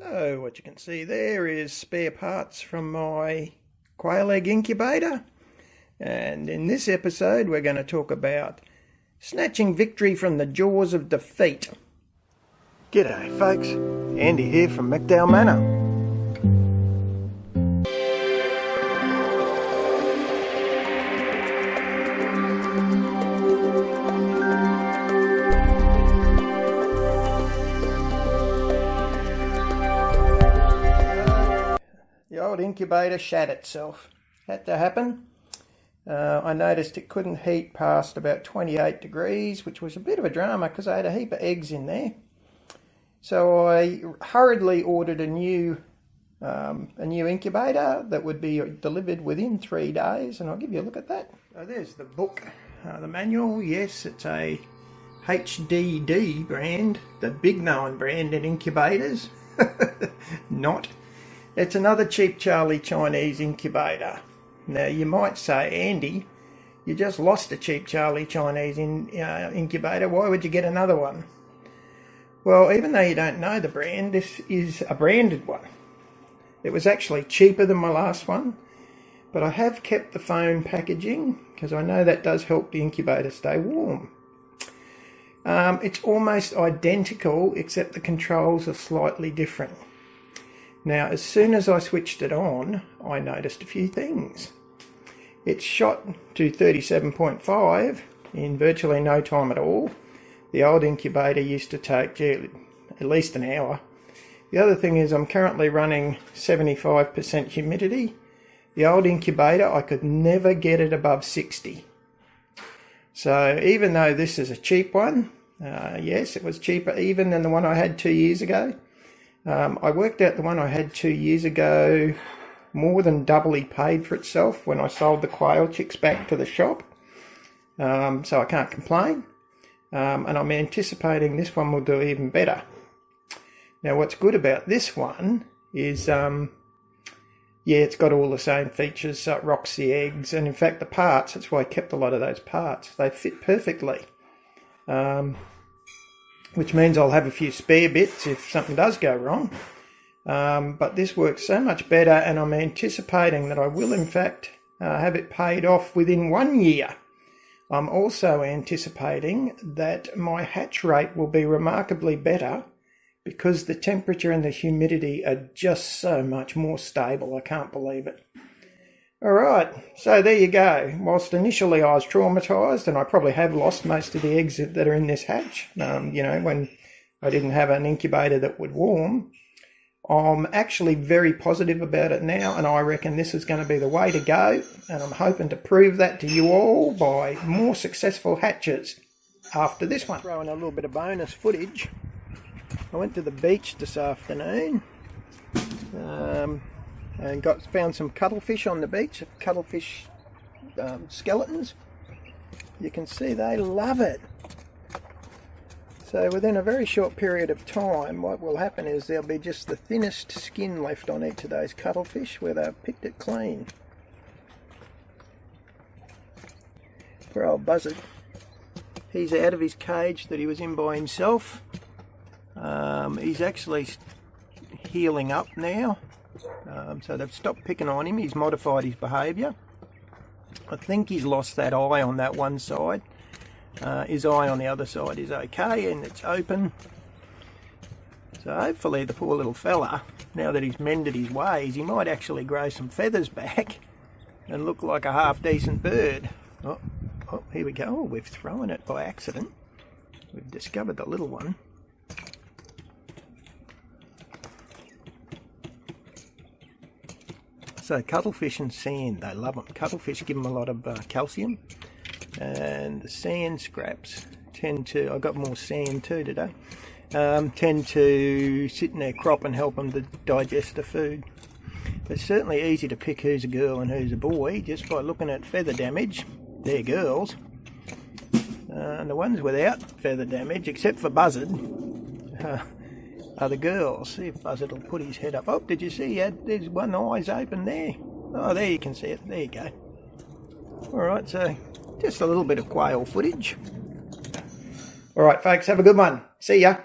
So what you can see there is spare parts from my quail egg incubator, and in this episode we're going to talk about snatching victory from the jaws of defeat. G'day folks, Andy here from McDowall Manor. The old incubator shat itself. Had to happen. I noticed it couldn't heat past about 28 degrees, which was a bit of a drama because I had a heap of eggs in there. So I hurriedly ordered a new incubator that would be delivered within 3 days, and I'll give you a look at that. So there's the book, the manual. Yes, it's a HDD brand, the big known brand in incubators. Not. It's another cheap Charlie Chinese incubator. Now you might say, Andy, you just lost a cheap Charlie Chinese incubator. Why would you get another one? Well, even though you don't know the brand, this is a branded one. It was actually cheaper than my last one, but I have kept the foam packaging because I know that does help the incubator stay warm. It's almost identical, except the controls are slightly different. Now, as soon as I switched it on, I noticed a few things. It shot to 37.5 in virtually no time at all. The old incubator used to take at least an hour. The other thing is I'm currently running 75% humidity. The old incubator, I could never get it above 60. So even though this is a cheap one, yes, it was cheaper even than the one I had 2 years ago. I worked out the one I had 2 years ago more than doubly paid for itself when I sold the quail chicks back to the shop. So I can't complain. And I'm anticipating this one will do even better. Now what's good about this one is, yeah, it's got all the same features, so it rocks the eggs, and in fact the parts, that's why I kept a lot of those parts. They fit perfectly. Which means I'll have a few spare bits if something does go wrong. But this works so much better, and I'm anticipating that I will in fact have it paid off within 1 year. I'm also anticipating that my hatch rate will be remarkably better because the temperature and the humidity are just so much more stable. I can't believe it. Alright, so there you go. Whilst initially I was traumatised, and I probably have lost most of the eggs that are in this hatch, you know, when I didn't have an incubator that would warm, I'm actually very positive about it now, and I reckon this is going to be the way to go, and I'm hoping to prove that to you all by more successful hatches after this one. Throw in a little bit of bonus footage. I went to the beach this afternoon and found some cuttlefish on the beach, cuttlefish skeletons. You can see they love it. So within a very short period of time, what will happen is there'll be just the thinnest skin left on each of those cuttlefish where they've picked it clean. Poor old buzzard. He's out of his cage that he was in by himself. He's actually healing up now. So they've stopped picking on him. He's modified his behaviour. I think he's lost that eye on that one side. His eye on the other side is okay, and it's open. So hopefully the poor little fella, now that he's mended his ways, he might actually grow some feathers back and look like a half decent bird. Oh, here we go. Oh, we've thrown it by accident. We've discovered the little one. So cuttlefish and sand, they love them. Cuttlefish give them a lot of calcium, and the sand scraps tend to, I got more sand too today, tend to sit in their crop and help them to digest the food. It's certainly easy to pick who's a girl and who's a boy just by looking at feather damage. They're girls. And the ones without feather damage, except for Buzzard, are the girls. See if Buzzard will put his head up. Oh, did you see? There's one eye's open there. Oh, there you can see it. There you go. Alright, so just a little bit of quail footage. Alright folks, have a good one. See ya.